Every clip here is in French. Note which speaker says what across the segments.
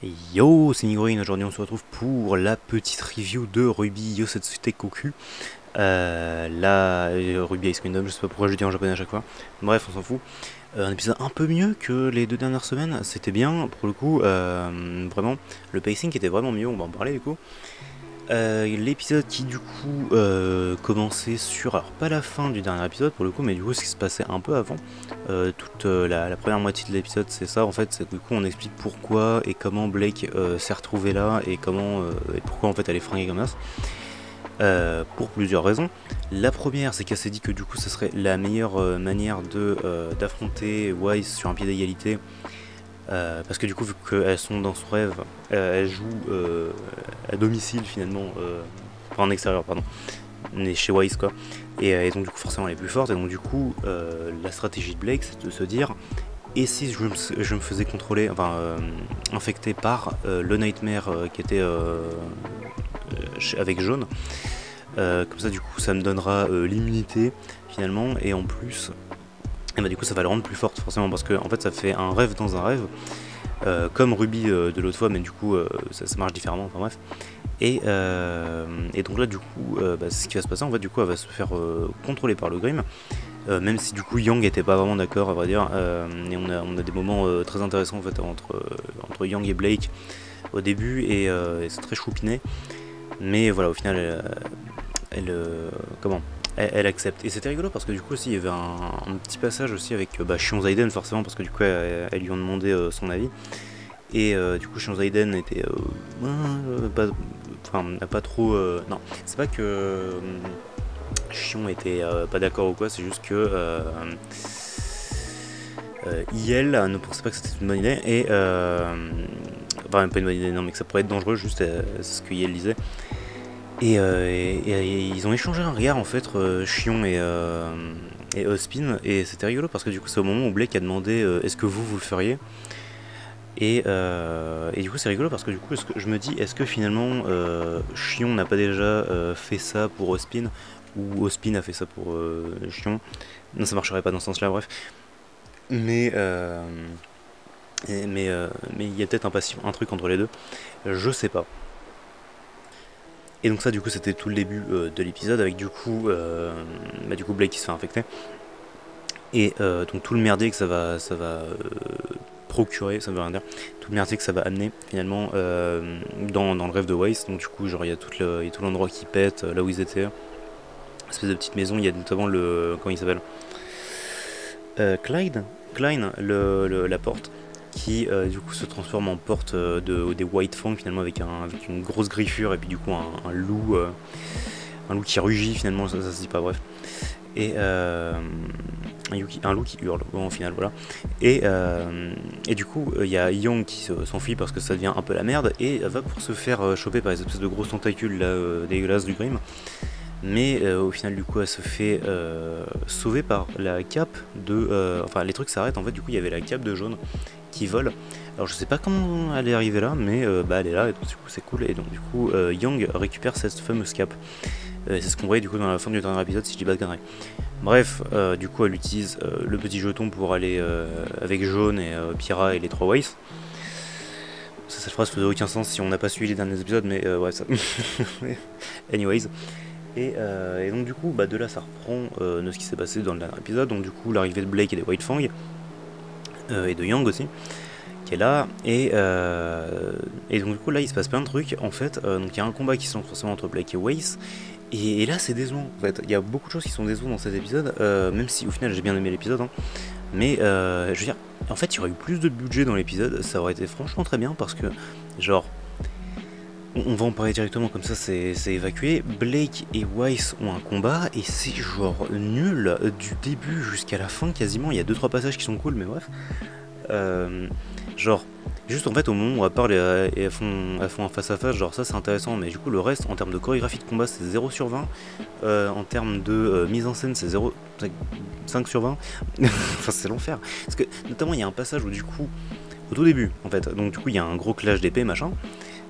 Speaker 1: Et yo, c'est Nigroin, aujourd'hui on se retrouve pour la petite review de Ruby Yosetsuite Koku. Ruby Ice Kingdom, je sais pas pourquoi je dis en japonais à chaque fois. Bref, on s'en fout. Un épisode un peu mieux que les deux dernières semaines, c'était bien pour le coup. Vraiment, le pacing était vraiment mieux, on va en parler du coup. L'épisode qui du coup commençait sur, alors pas la fin du dernier épisode pour le coup, mais du coup ce qui se passait un peu avant. Toute la première moitié de l'épisode c'est ça en fait, c'est que du coup on explique pourquoi et comment Blake s'est retrouvé là et comment et pourquoi en fait elle est fringuée comme ça. Pour plusieurs raisons. La première, c'est qu'elle s'est dit que du coup, ce serait la meilleure manière d'affronter Wise sur un pied d'égalité. Parce que du coup, vu qu'elles sont dans son rêve, elles jouent à domicile finalement, enfin en extérieur, pardon, mais chez Wise quoi. Et donc du coup, forcément, elle est plus forte. Et donc du coup, la stratégie de Blake, c'est de se dire, et si je me faisais contrôler, enfin infecté par le Nightmare qui était avec jaune. Comme ça du coup ça me donnera l'immunité finalement et en plus et bah, du coup ça va le rendre plus forte forcément parce que en fait ça fait un rêve dans un rêve comme Ruby de l'autre fois mais du coup ça marche différemment, enfin bref. Et donc là du coup c'est ce qui va se passer en fait, du coup elle va se faire contrôler par le Grim. Même si du coup Yang était pas vraiment d'accord à vrai dire, et on a des moments très intéressants en fait entre Yang et Blake au début et c'est très choupiné. Mais voilà, au final, elle accepte. Et c'était rigolo parce que du coup aussi il y avait un petit passage aussi avec Shion Zaiden forcément parce que du coup elles lui ont demandé son avis. Et du coup Shion Zaiden était pas trop... non, c'est pas que Shion était pas d'accord ou quoi, c'est juste que IL ne pensait pas que c'était une bonne idée et... enfin pas une bonne idée non mais que ça pourrait être dangereux, juste c'est ce que IL disait. Et ils ont échangé un regard en fait, Chion et Ospin, et c'était rigolo parce que du coup c'est au moment où Blake a demandé est-ce que vous le feriez, et du coup c'est rigolo parce que du coup je me dis est-ce que finalement Chion n'a pas déjà fait ça pour Ospin ou Ospin a fait ça pour Chion. Non, ça marcherait pas dans ce sens là, bref, mais mais il y a peut-être un truc entre les deux, je sais pas. Et donc ça du coup c'était tout le début de l'épisode avec du coup Blake qui se fait infecter. Et donc tout le merdier que ça va procurer, ça veut rien dire, tout le merdier que ça va amener finalement dans le rêve de Weiss. Donc du coup genre il y a tout l'endroit qui pète, là où ils étaient, espèce de petite maison, il y a notamment comment il s'appelle, Klein, la porte, qui du coup se transforme en porte des White Fang finalement avec une grosse griffure et puis du coup un loup qui rugit finalement, ça se dit pas, bref. Et un loup qui hurle bon, au final, voilà. Et du coup il y a Young qui s'enfuit parce que ça devient un peu la merde et va pour se faire choper par les espèces de grosses tentacules là, dégueulasses du Grim. Mais au final du coup elle se fait sauver par la cape de... enfin les trucs s'arrêtent en fait, du coup il y avait la cape de jaune qui vole. Alors je sais pas comment elle est arrivée là, mais elle est là et donc du coup c'est cool. Et donc du coup Young récupère cette fameuse cape. C'est ce qu'on voyait du coup dans la fin du dernier épisode si je dis pas de conneries. Bref, du coup elle utilise le petit jeton pour aller avec Jaune et Pyra et les trois Weiss. Cette phrase faisait aucun sens si on n'a pas suivi les derniers épisodes, mais ouais ça... Anyways. Et donc du coup de là ça reprend de ce qui s'est passé dans le dernier épisode. Donc du coup l'arrivée de Blake et des White Fang, et de Yang aussi qui est là, et donc du coup là il se passe plein de trucs en fait. Donc il y a un combat qui se lance forcément entre Blake et Weiss, et là c'est décevant en fait, il y a beaucoup de choses qui sont décevantes dans cet épisode, même si au final j'ai bien aimé l'épisode, hein. Mais je veux dire, en fait il y aurait eu plus de budget dans l'épisode, ça aurait été franchement très bien parce que genre on va en parler directement comme ça c'est évacué. Blake et Weiss ont un combat et c'est genre nul du début jusqu'à la fin quasiment. Il y a 2-3 passages qui sont cool mais bref. Genre juste en fait au moment où elles parlent et elles font un face à face, genre ça c'est intéressant, mais du coup le reste en termes de chorégraphie de combat c'est 0 sur 20, en termes de mise en scène c'est 5 sur 20. Enfin c'est l'enfer parce que notamment il y a un passage où du coup au tout début en fait, donc du coup il y a un gros clash d'épée machin.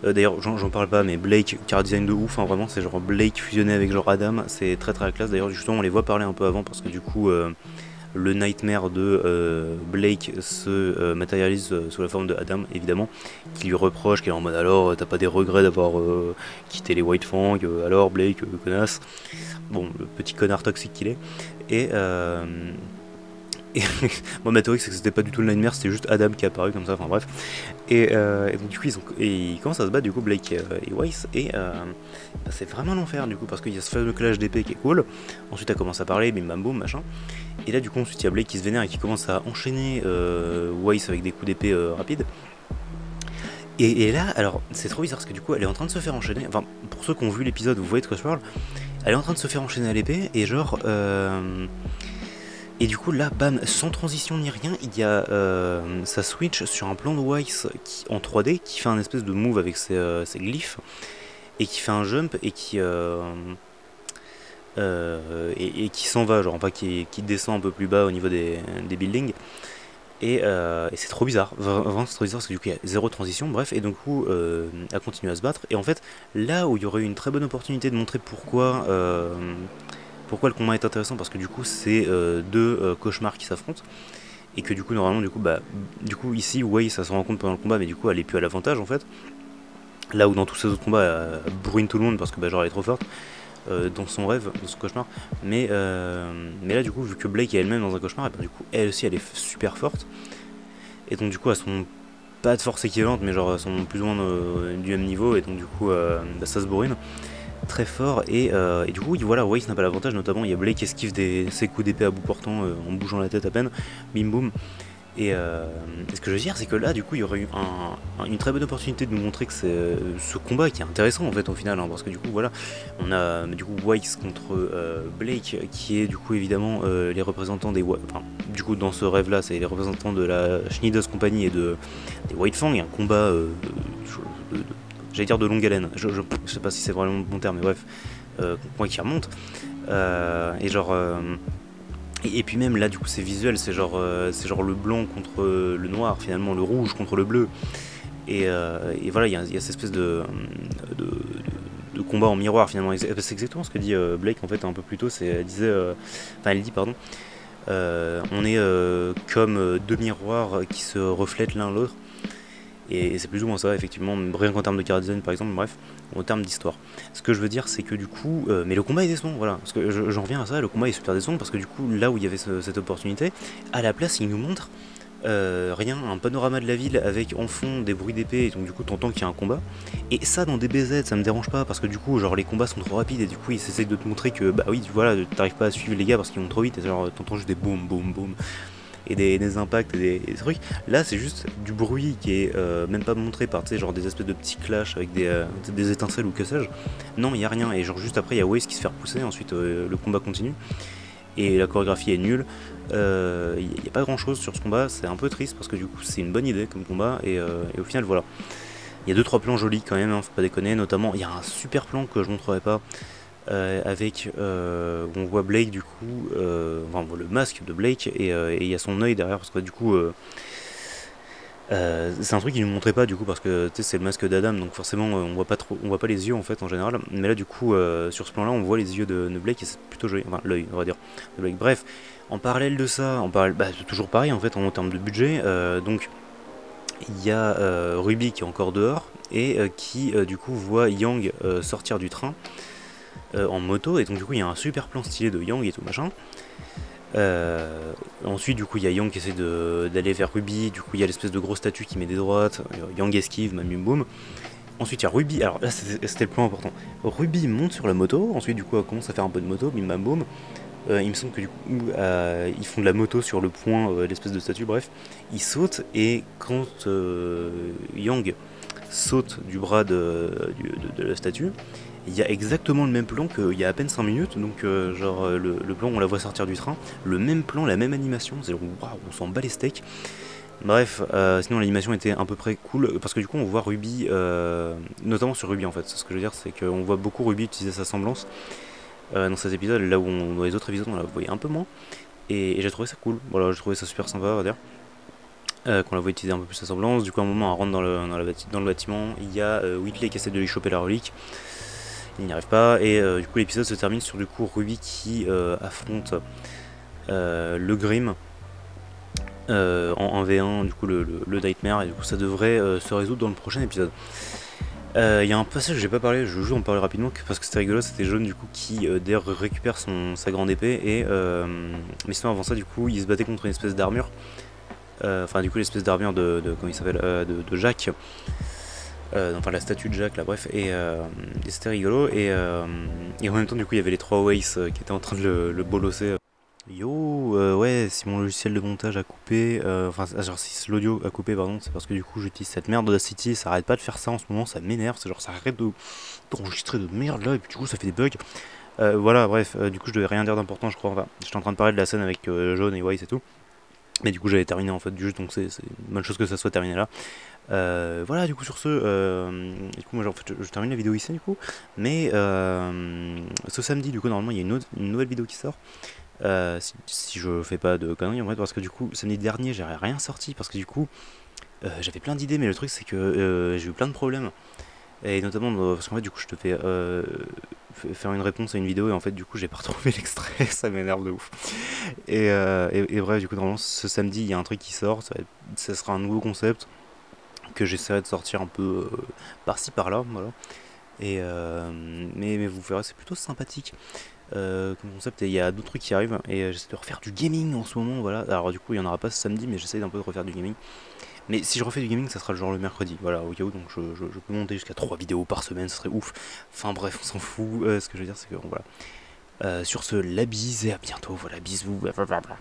Speaker 1: D'ailleurs j'en parle pas, mais Blake, car design de ouf, hein, vraiment c'est genre Blake fusionné avec genre Adam, c'est très très la classe. D'ailleurs justement on les voit parler un peu avant parce que du coup le nightmare de Blake se matérialise sous la forme de Adam, évidemment, qui lui reproche, qui est en mode alors t'as pas des regrets d'avoir quitté les White Fang, alors Blake, connasse. Bon, le petit connard toxique qu'il est. Et moi ma théorie c'est que c'était pas du tout le nightmare, c'était juste Adam qui est apparu comme ça, enfin bref. Et donc du coup ils commencent à se battre du coup Blake et Weiss et bah, c'est vraiment l'enfer du coup parce qu'il y a ce fameux clash d'épée qui est cool. Ensuite elle commence à parler, bim bam boum machin. Et là du coup ensuite il y a Blake qui se vénère et qui commence à enchaîner Weiss avec des coups d'épée rapides. Et là alors c'est trop bizarre parce que du coup elle est en train de se faire enchaîner, enfin pour ceux qui ont vu l'épisode vous voyez de quoi je parle, elle est en train de se faire enchaîner à l'épée et genre et du coup là, bam, sans transition ni rien, il y a ça switch sur un plan de Weiss en 3D qui fait un espèce de move avec ses glyphes et qui fait un jump et qui s'en va, genre enfin qui descend un peu plus bas au niveau des buildings. Et c'est trop bizarre, vraiment c'est trop bizarre parce que du coup il y a zéro transition, bref, et du coup elle continue à se battre. Et en fait, là où il y aurait eu une très bonne opportunité de montrer pourquoi le combat est intéressant, parce que du coup c'est deux cauchemars qui s'affrontent et que du coup normalement du coup ici Weiss ça se rend compte pendant le combat mais du coup elle est plus à l'avantage en fait, là où dans tous ces autres combats elle bourrine tout le monde parce que genre elle est trop forte dans son rêve, dans son cauchemar, mais là du coup vu que Blake est elle-même dans un cauchemar, et ben, du coup elle aussi elle est super forte et donc du coup elles sont pas de force équivalente mais genre elles sont plus ou moins du même niveau et donc du coup bah, ça se bourrine très fort et du coup voilà Weiss n'a pas l'avantage, notamment il y a Blake qui esquive ses coups d'épée à bout portant en bougeant la tête à peine, bim boum. Et ce que je veux dire c'est que là du coup il y aurait eu une très bonne opportunité de nous montrer que c'est ce combat qui est intéressant en fait au final, hein, parce que du coup voilà on a du coup Weiss contre Blake qui est du coup évidemment les représentants des enfin, du coup dans ce rêve là c'est les représentants de la Schneider's Company et des White Fang, un combat j'allais dire de longue haleine, je sais pas si c'est vraiment le bon terme, mais bref, moi qui remonte, et genre, et puis même là du coup c'est visuel, c'est genre le blanc contre le noir, finalement le rouge contre le bleu, et voilà il y a cette espèce de combat en miroir finalement, c'est exactement ce que dit Blake en fait un peu plus tôt, elle dit pardon, on est comme deux miroirs qui se reflètent l'un l'autre. Et c'est plus ou moins ça, effectivement, rien qu'en termes de chara design par exemple, bref, en termes d'histoire. Ce que je veux dire, c'est que du coup, mais le combat est décevant, voilà, parce que j'en reviens à ça, le combat est super décevant, parce que du coup, là où il y avait cette opportunité, à la place, il nous montre rien, un panorama de la ville avec en fond des bruits d'épée, et donc du coup, t'entends qu'il y a un combat. Et ça, dans des BZ, ça me dérange pas, parce que du coup, genre, les combats sont trop rapides, et du coup, ils essaient de te montrer que, bah oui, voilà, t'arrives pas à suivre les gars parce qu'ils vont trop vite, et genre, t'entends juste des boum, boum, boum et des impacts et des trucs. Là, c'est juste du bruit qui est même pas montré par, tu sais, genre des espèces de petits clashs avec des étincelles ou que sais-je. Non, il y a rien. Et genre juste après, il y a Weiss qui se fait repousser. Ensuite, le combat continue. Et la chorégraphie est nulle. Il n'y a pas grand-chose sur ce combat. C'est un peu triste parce que du coup, c'est une bonne idée comme combat. Et au final, voilà. Il y a 2-3 plans jolis quand même, hein, faut pas déconner. Notamment, il y a un super plan que je montrerai pas. Avec où on voit Blake du coup, enfin le masque de Blake et il y a son œil derrière parce que du coup c'est un truc qu'ils nous montrait pas du coup parce que c'est le masque d'Adam donc forcément on voit pas les yeux en fait en général, mais là du coup sur ce plan là on voit les yeux de Blake et c'est plutôt joli, enfin l'œil on va dire de Blake. Bref, en parallèle de ça, c'est toujours pareil en fait en termes de budget, donc il y a Ruby qui est encore dehors et qui du coup voit Yang sortir du train en moto, et donc du coup il y a un super plan stylé de Yang et tout machin. Ensuite du coup il y a Yang qui essaie d'aller vers Ruby, du coup il y a l'espèce de grosse statue qui met des droites, Yang esquive, mamim boum. Ensuite il y a Ruby, alors là c'était le point important, Ruby monte sur la moto, ensuite du coup elle commence à faire un peu de moto, bim bam boum. Il me semble que du coup ils font de la moto sur le point, l'espèce de statue, bref, ils sautent et quand Yang saute du bras de la statue, il y a exactement le même plan qu'il y a à peine 5 minutes, donc le plan où on la voit sortir du train, le même plan, la même animation, c'est waouh, on s'en bat les steaks. Bref, sinon l'animation était à peu près cool, parce que du coup on voit Ruby, notamment sur Ruby en fait, ce que je veux dire c'est qu'on voit beaucoup Ruby utiliser sa semblance dans cet épisode, là où dans les autres épisodes on la voyait un peu moins, et j'ai trouvé ça cool, voilà, j'ai trouvé ça super sympa on va dire. Qu'on la voit utiliser un peu plus sa semblance, du coup à un moment elle rentre dans le bâtiment, il y a Whitley qui essaie de lui choper la relique, il n'y arrive pas, et du coup l'épisode se termine sur du coup Ruby qui affronte le Grim en 1v1, du coup le Nightmare, et du coup ça devrait se résoudre dans le prochain épisode. Il y a un passage que j'ai pas parlé, je veux juste en parler rapidement parce que c'était rigolo, c'était Jaune du coup qui d'ailleurs récupère sa grande épée et mais sinon avant ça du coup il se battait contre une espèce d'armure, enfin du coup l'espèce d'armure de comment il s'appelle, de Jack, enfin la statue de Jack là, bref, et c'était rigolo, et en même temps du coup il y avait les trois Waze qui étaient en train de le bolosser. Yo, ouais, si mon logiciel de montage a coupé, enfin, genre si l'audio a coupé, pardon, c'est parce que du coup j'utilise cette merde d'Audacity, ça arrête pas de faire ça en ce moment, ça m'énerve, c'est genre ça arrête d'enregistrer de merde là, et puis du coup ça fait des bugs. Voilà, bref, du coup je devais rien dire d'important, je crois, enfin, j'étais en train de parler de la scène avec Jaune et Wise et tout, mais du coup j'avais terminé en fait du jeu, donc c'est une bonne chose que ça soit terminé là. Voilà, du coup sur ce, du coup moi en fait je termine la vidéo ici du coup, mais ce samedi du coup normalement il y a une nouvelle vidéo qui sort. Si je fais pas de conneries en vrai, parce que du coup samedi dernier j'avais rien sorti parce que du coup j'avais plein d'idées, mais le truc c'est que j'ai eu plein de problèmes, et notamment parce qu'en fait du coup je te fais faire une réponse à une vidéo et en fait du coup j'ai pas retrouvé l'extrait, ça m'énerve de ouf, et bref, du coup normalement ce samedi il y a un truc qui sort, ça sera un nouveau concept que j'essaierai de sortir un peu par-ci par-là, voilà. Mais vous verrez, c'est plutôt sympathique comme concept, et il y a d'autres trucs qui arrivent, et j'essaie de refaire du gaming en ce moment, voilà. Alors du coup il y en aura pas ce samedi, mais j'essaie d'un peu de refaire du gaming. Mais si je refais du gaming, ça sera le genre le mercredi, voilà, au cas où, donc je peux monter jusqu'à 3 vidéos par semaine, ce serait ouf. Enfin bref, on s'en fout, ce que je veux dire c'est que bon, voilà. Sur ce, la bise et à bientôt, voilà, bisous, blablabla.